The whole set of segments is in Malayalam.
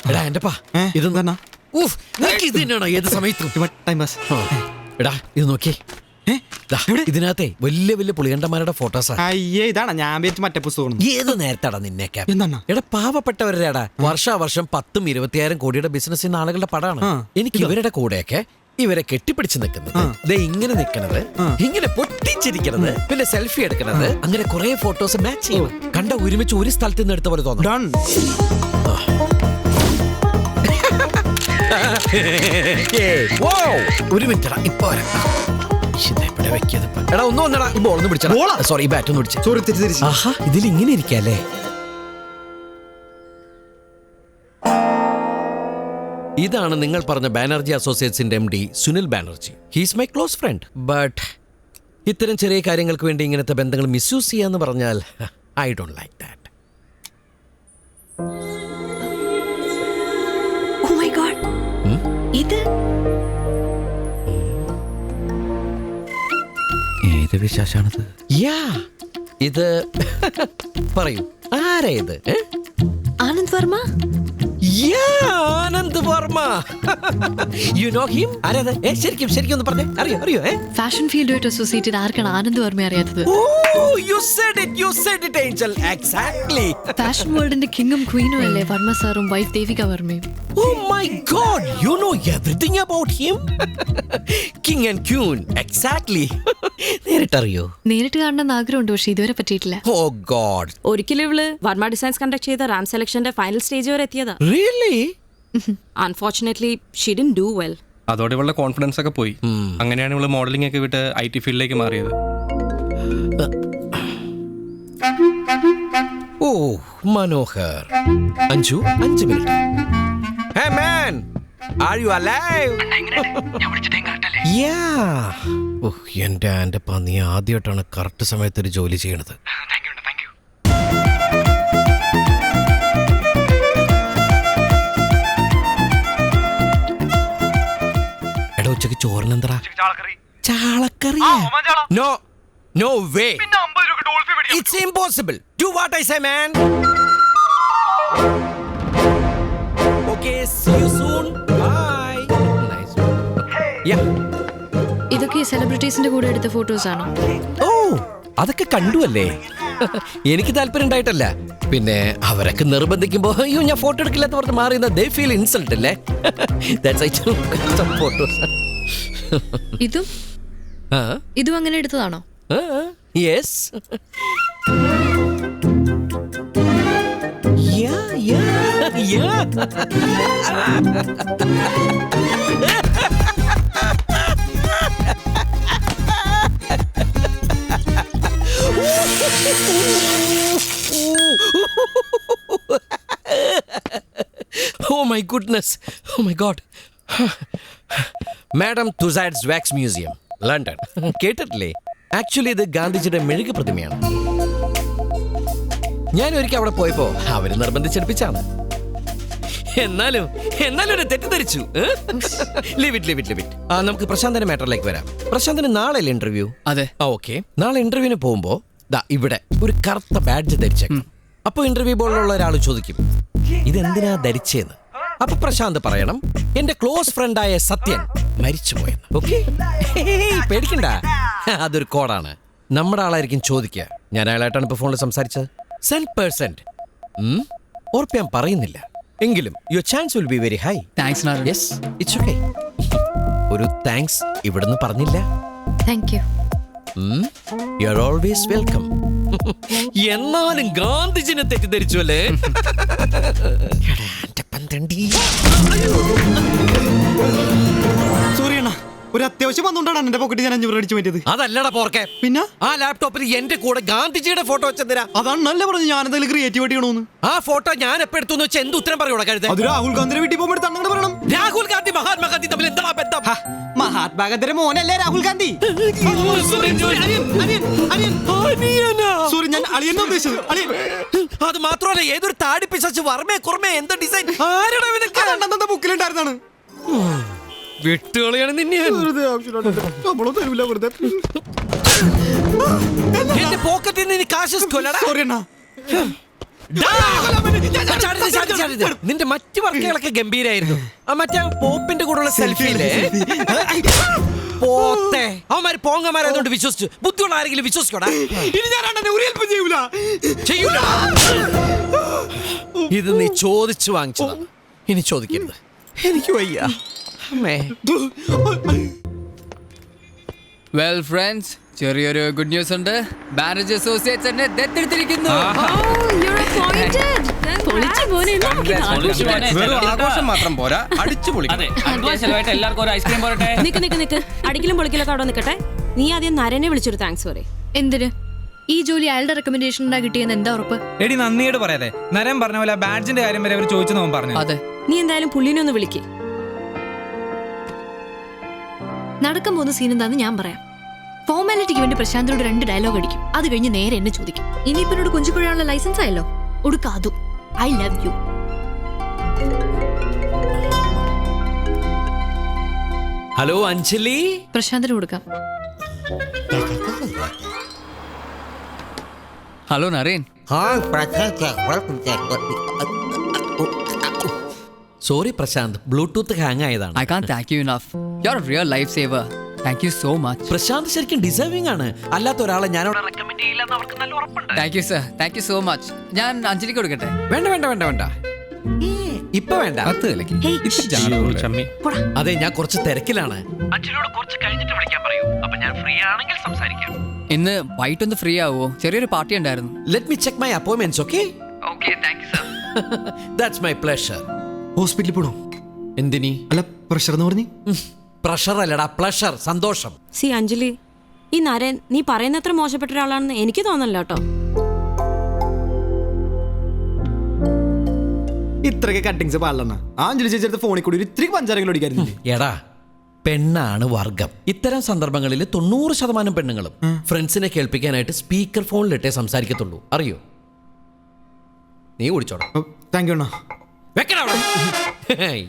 എടാ എന്റെപ്പാ ഇതെന്താ ഇത് തന്നെയാണോ ഏത് സമയത്തും ടൈം പാസ്. എടാ ഇത് നോക്കിയേ ഇതിനകത്തെ വലിയ വലിയ പുളികണ്ടന്മാരുടെ ഫോട്ടോസാ. അയ്യേ ഇതാണ് ഞാൻ വെച്ച് മറ്റേ പുസ്തകം. ഏത് നേരത്താടാ നിന്നേക്കാ? എന്താണ്? എടാ പാവപ്പെട്ടവരുടെടാ വർഷാവർഷം 10,000 20,000 കോടിയുടെ ബിസിനസ് ചെയ്യുന്ന ആളുകളുടെ പടാണ്. എനിക്ക് ഇവരുടെ കൂടെയൊക്കെ ഇവരെ കെട്ടിപ്പിടിച്ച് നിൽക്കുന്നത്, ദേ ഇങ്ങനെ നിൽക്കുന്നത്, ഇങ്ങനെ പൊട്ടിച്ചിരിക്കുന്നത്, പിന്നെ സെൽഫി എടുക്കുന്നത്, അങ്ങനെ കുറെ ഫോട്ടോസ് മാച്ച് ചെയ്യും. കണ്ട ഒരുമിച്ച് ഒരു സ്ഥലത്ത് നിന്ന് എടുത്ത പോലെ തോന്നുന്നു. ഒരു മിനിറ്റ് ഇപ്പൊ എടാ ഒന്നും വന്നടാ ഈ ബോൾ ഒന്ന് പിടിച്ചാ. സോറി ബാറ്റ് ഒന്ന് പിടിച്ചു. ആഹാ ഇതിൽ ഇങ്ങനെ ഇരിക്കല്ലേ. ഇതാണ് നിങ്ങൾ പറഞ്ഞ ബാനർജി അസോസിയേറ്റ്സിന്റെ MD Sunil Banerjee. He's my close friend. But ഇത്തരം ചെറിയ കാര്യങ്ങൾക്ക് വേണ്ടി ഇങ്ങനത്തെ ബന്ധങ്ങൾ മിസ്യൂസ് ചെയ്യാന്ന് പറഞ്ഞാൽ I don't like that. Oh my God, ഇത് ഏത് വിശേഷാണത്? യാ ഇത് പറയൂ ആരാ ഇത്? Anand Varma. Anand Varma. You know him? ആരാത്? ശരിക്കും ശരിക്കും ഒന്ന് പറഞ്ഞേ. അറിയോ? ഫാഷൻ ഫീൽഡുമായിട്ട് അസോസിയേറ്റഡ് ആർക്കാണ് ആനന്ദ് വർമ്മ അറിയാത്തത്? You said it Angel. Exactly. Fashion വേൾഡിന്റെ കിങ്ങും ക്വീനും അല്ലേ വർമ്മ സാറും വൈഫ് ദേവിക വർമ്മയും? Oh my God, you know everything about him. King and Queen. Exactly. നേരിട്ടറിയോ? നേരിട്ട് കാണണമെന്ന് ആഗ്രഹമുണ്ട്, പക്ഷെ ഇതുവരെ പറ്റിയിട്ടില്ല. Oh God. ഒരിക്കലും ഇവള് വർമ്മ ഡിസൈൻസ് കണ്ടക്ട് ചെയ്ത റാം സെലക്ഷന്റെ ഫൈനൽ സ്റ്റേജ് വരെ എത്തിയതാ. Really? Unfortunately, she didn't do well. അതോടെ ഇവളുടെ കോൺഫിഡൻസ് ഒക്കെ പോയി. അങ്ങനെയാണ് ഇവള് മോഡലിംഗ് ഒക്കെ വിട്ട് IT ഫീൽഡിലേക്ക് മാറിയത്. ഓ Manohar. Anju 5 minute. Hey man, are you alive? Yeah. ഓഹ് എന്റെ പന്നി ആദ്യമായിട്ടാണ് കറക്റ്റ് സമയത്ത് ഒരു ജോലി ചെയ്യണത്. എടാ ഉച്ചക്ക് ചോറിനെന്തടാ? ചാളക്കറി. No way. It's impossible. Do what I say, man. Okay, see you soon. Bye. Nice. Yeah. ഇതൊക്കെ സെലിബ്രിറ്റീസിന്റെ കൂടെ എടുത്ത ഫോട്ടോസ് ആണോ? ഓ അതൊക്കെ കണ്ടുവല്ലേ. എനിക്ക് താല്പര്യം ഉണ്ടായിട്ടല്ല, പിന്നെ അവരൊക്കെ നിർബന്ധിക്കുമ്പോ അയ്യോ ഞാൻ ഫോട്ടോ എടുക്കില്ലാത്ത പറഞ്ഞ് മാറിയുന്ന they feel insult അല്ലേ. That's why I took some photos. ഇതും അങ്ങനെ എടുത്തതാണോ? Yes. Yeah. Oh my goodness. Oh my God. Madam Tussauds Wax Museum, London. കേട്ടിട്ടില്ലേ? ആക്ച്വലി ഇത് ഗാന്ധിജിയുടെ മെഴുക് പ്രതിമയാണ്. ഞാൻ ഒരിക്കൽ അവിടെ പോയപ്പോ അവര് നിർബന്ധിച്ചെടുപ്പിച്ചാണ്. എന്നാലും തെറ്റിദ്ധരിച്ചു. Leave it. നമുക്ക് പ്രശാന്തന്റെ മാറ്ററിലേക്ക് വരാം. പ്രശാന്തിന് നാളെ ഇന്റർവ്യൂ? അതെ. ഓക്കെ, നാളെ ഇന്റർവ്യൂവിന് പോകുമ്പോ ഇവിടെ ഒരു കറുത്ത ബാഡ്ജ് ധരിച്ചേക്കും. അപ്പൊ ഇന്റർവ്യൂ ബോർഡിലുള്ള ഒരാൾ ചോദിക്കും ഇതെന്തിനാ ധരിച്ചെന്ന്. അപ്പൊ പ്രശാന്ത് പറയണം എന്റെ ക്ലോസ് ഫ്രണ്ടായ സത്യൻ മരിച്ചുപോയെന്ന്. ഓക്കെ, പേടിക്കണ്ട, അതൊരു കോഡാണ്. നമ്മുടെ ആളായിരിക്കും ചോദിക്കുക. ഞാൻ അയാളായിട്ടാണ് ഇപ്പൊ ഫോണിൽ സംസാരിച്ചത്. 100%. ഉറപ്പ് ഞാൻ പറയുന്നില്ല, എങ്കിലും your chance will be very high. Yes, it's okay. ഒരു താങ്ക്സ് ഇവിടുന്ന് പറഞ്ഞില്ല. Thank you. You are always welcome. എന്നാലും ഗാന്ധിജിനെ തെറ്റിദ്ധരിച്ചു അല്ലേ? സൂര്യണ്ണ ഒരു അത്യാവശ്യം വന്നുകൊണ്ടാണ് എന്റെ പോക്കറ്റ് ഞാൻ 500 അടിച്ചു പറ്റിയത്. അതല്ലടാ പോർക്കെ. പിന്നെ ആ ലാപ്ടോപ്പിൽ എന്റെ കൂടെ ഗാന്ധിജിയുടെ ഫോട്ടോ വെച്ചെന്തിനാ? അതാണ് നല്ല പറഞ്ഞു ഞാൻ എന്തെങ്കിലും ക്രിയേറ്റിവിറ്റി ചെയ്യണമെന്ന്. ആ ഫോട്ടോ ഞാൻ എപ്പോ എടുത്തു വെച്ചാൽ എന്ത് ഉത്തരം പറയൂടാ കഴുത? അത് രാഹുൽ ഗാന്ധിയുടെ വീട്ടിൽ പോകുമ്പോൾ അങ്ങനെ പറയണം. രാഹുൽ ഗാന്ധി മഹാത്മാഗാന്ധി തമ്മിൽ എന്താ ബന്ധം? മഹാത്മാഗാന്ധിയുടെ മോനല്ലേ രാഹുൽ ഗാന്ധി? സൂര്യ ഞാൻ അളിയെന്നാ ഉദ്ദേശിച്ചത്. അത് മാത്രമല്ല, ഏതൊരു താടി പിശാച് വർമ്മയെ കുർമ്മയെ എന്താ ഡിസൈൻ ആരുടെ ബുക്കിലുണ്ടായിരുന്നാണ്. വിട്ടുകളിയാണ് നിന്നെ. എന്റെ പോക്കറ്റിൽ നിന്ന് കാശ് കൊല്ലടാ. നിന്റെ മറ്റു വർക്കുകളൊക്കെ ഗംഭീരായിരുന്നു. ആ മറ്റേ പോപ്പിന്റെ കൂടെയുള്ള സെൽഫിയില്ലേ പോത്തെ അവന്മാര് പോങ്ങന്മാരായതുകൊണ്ട് വിശ്വസിച്ചു. ബുദ്ധിയുള്ള ആരെങ്കിലും വിശ്വസിക്കോടാ. ഇനി ഞാൻ അണ്ണനെ ഒരു ഹെൽപ്പ് ചെയ്യൂല. ചെയ്യൂല. ഇത് നീ ചോദിച്ചു വാങ്ങിച്ചതാണ്, ഇനി ചോദിക്കരുത്. എനിക്ക് വയ്യ അമ്മേ. വെൽ ഫ്രണ്ട്സ്, ചെറിയൊരു ഗുഡ് ന്യൂസ് ഉണ്ട്. മാരേജ് അസോസിയേറ്റ്സ് എന്നെ ദത്തെടുത്തിരിക്കുന്നു. വെറും ആഘോഷം മാത്രം പോരാ, അടിച്ചു പൊളിക്കണം. എല്ലാവർക്കും ഒരു ഐസ്ക്രീം പോരട്ടെ. നിക്ക് അടിക്കലും പൊളിക്കലൊക്കെ അവിടെ നിൽക്കട്ടെ. നീ ആദ്യം നരനെ വിളിച്ചൊരു താങ്ക്സ് പറയും. എന്തിന്? ഈ ജോലി അയാളുടെ റെക്കമെൻഡേഷൻ കിട്ടിയെന്ന് എന്താ ഉറപ്പ്? എടി നന്ദിയോട് പറയാതെ. നരൻ പറഞ്ഞ പോലെ ബാഡ്ജിന്റെ കാര്യം വരെ അവർ ചോദിച്ചു നോക്കാൻ പറഞ്ഞു. അതെ, നീ എന്തായാലും പുള്ളിനെ ഒന്ന് വിളിക്ക്. നടക്കാൻ പോകുന്ന സീൻ എന്താന്ന് ഞാൻ പറയാം. ഫോർമാലിറ്റിക്ക് വേണ്ടി പ്രശാന്തിനോട് 2 ഡയലോഗ് അടിക്കും. അത് കഴിഞ്ഞ് നേരെ എന്നെ ചോദിക്കും. ഇനിയിപ്പോ എന്നോട് കുഞ്ചിക്കുഴയാനുള്ള ലൈസൻസ് ആയല്ലോ, ഉടുക്കാതു. I love you. Hello Anjali. പ്രശാന്തിന് കൊടുക്കാം. Hello Naren. Sorry Prashanth, bluetooth hang ആയതാണ്. I can't thank you enough. You're a real lifesaver. Thank you so much. Prashant ശരിക്കും ഡിസേർവിംഗ് ആണ്. അല്ലാത്ത ഒരാളെ ഞാനവിടെ റെക്കമെൻഡ് ചെയ്യില്ലെന്ന് അവർക്ക് നല്ല ഉറപ്പുണ്ട്. Thank you sir. Thank you so much. ഞാൻ അഞ്ജലിക്ക് കൊടുക്കട്ടെ? വേണ്ട ഇപ്പൊ വേണ്ട. ചമ്മി. അതെ, ഞാൻ കുറച്ച് തിരക്കിലാണ്. അഞ്ജലിയോട് കുറച്ച് കഴിഞ്ഞിട്ട് വിളിക്കാൻ പറയൂ. അപ്പൊ ഞാൻ ഫ്രീ ആണെങ്കിൽ സംസാരിക്കാം. ഇന്ന് വൈകിട്ടൊന്ന് ഫ്രീ ആവോ? ചെറിയൊരു പാർട്ടി ഉണ്ടായിരുന്നു. Let me check my appointments. Okay Okay, thank you sir. That's my pleasure. ഹോസ്പിറ്റലിൽ പോണോ? എന്തിനി? അല്ല പ്രഷർ എന്ന് പറഞ്ഞു. പ്രഷർ അല്ലടാ, പ്ലഷർ, സന്തോഷം. സി അഞ്ജലി, ഈ നരൻ നീ പറയുന്നത്ര മോശപ്പെട്ട ഒരാളാണെന്ന് എനിക്ക് തോന്നല്ലോ കേട്ടോ. ഇത്രയൊക്കെ കട്ടിങ്സ് പാടില്ല. ആ അഞ്ജലി ചേച്ചി ഫോണിൽ കൂടി ഒരു ഇത്തിരി പഞ്ചാരങ്ങൾ ഓടിക്കായിരുന്നു. എടാ, പെണ്ണാണ് വർഗം. ഇത്തരം സന്ദർഭങ്ങളിൽ 90% പെണ്ണുങ്ങളും ഫ്രണ്ട്സിനെ കേൾപ്പിക്കാനായിട്ട് സ്പീക്കർ ഫോണിലിട്ടേ സംസാരിക്കത്തുള്ളൂ. അറിയോ? നീ കുടിച്ചോടാ. താങ്ക് യു അണ്ണാ. വെക്കടാ അവിടെ.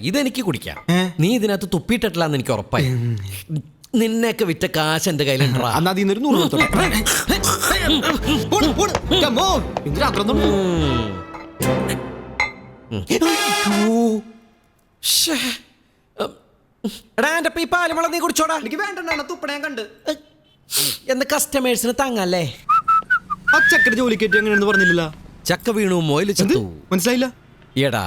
ഇതെനിക്ക് കുടിക്കാം. നീ ഇതിനകത്ത് തുപ്പിയിട്ടിട്ടില്ലാന്ന് എനിക്ക് ഉറപ്പായി. നിന്നെയൊക്കെ വിറ്റ കാശ് എന്റെ കയ്യിലുണ്ടാ. അന്നാ അതിൽ നിന്നൊരു 100 കൊടുത്തോട്ടെ. എടാ, എന്റെ ഈ പാലുമുള നീ കുടിച്ചോടാ. എനിക്ക് വേണ്ട, തുപ്പണ ഞാൻ കണ്ട്. എന്ന് കസ്റ്റമേഴ്സിന് താങ്ങല്ലേ. ആ ചക്കര ജോലി കയറ്റി എങ്ങനെയാണെന്ന് പറഞ്ഞില്ല. ചക്ക വീണു മൊയില് ചത്തു. മനസ്സിലായില്ല. എടാ,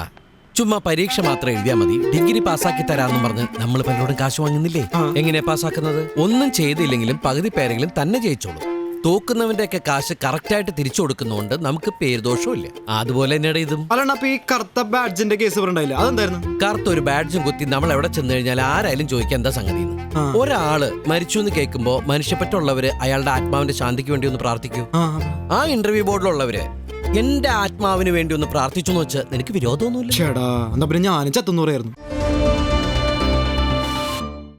ചുമ്മാ പരീക്ഷ മാത്രം എഴുതിയാ മതി, ഡിഗ്രി പാസ്സാക്കി തരാമെന്നും പറഞ്ഞ് നമ്മൾ പലരോടും കാശ് വാങ്ങുന്നില്ലേ? എങ്ങനെയാ പാസ്സാക്കുന്നത്? ഒന്നും ചെയ്തില്ലെങ്കിലും പകുതി പേരെങ്കിലും തന്നെ ജയിച്ചോളൂ. തോക്കുന്നവന്റെ ഒക്കെ കാശ് കറക്റ്റായിട്ട് തിരിച്ചു കൊടുക്കുന്നതുകൊണ്ട് നമുക്ക് പേരുദോഷവും ഇല്ല. അതുപോലെ തന്നെയാണ് ഇതും. അല്ലണ്ണ, അപ്പൊ ഈ കറുത്ത ബാഡ്ജിന്റെ കേസ് പറഞ്ഞില്ല, അതെന്തായിരുന്നു? കറുത്ത ഒരു ബാഡ്ജും കുത്തി നമ്മൾ എവിടെ ചെന്ന് കഴിഞ്ഞാൽ ആരായാലും ചോദിക്കാൻ എന്താ സംഗതി. ഒരാള് മരിച്ചു എന്ന് കേൾക്കുമ്പോ മനുഷ്യപ്പറ്റുള്ളവര് അയാളുടെ ആത്മാവിന്റെ ശാന്തിക്ക് വേണ്ടി ഒന്ന് പ്രാർത്ഥിക്കൂ. ആ ഇന്റർവ്യൂ ബോർഡിലുള്ളവര് എന്റെ ആത്മാവിന് വേണ്ടി ഒന്ന് പ്രാർത്ഥിച്ചു എന്ന് വെച്ചാൽ നിനക്ക് വിരോധമൊന്നുമില്ല. ചേടാ, എന്നാ പിന്നെ ഞാനും ചത്തെന്ന് പറയായിരുന്നു.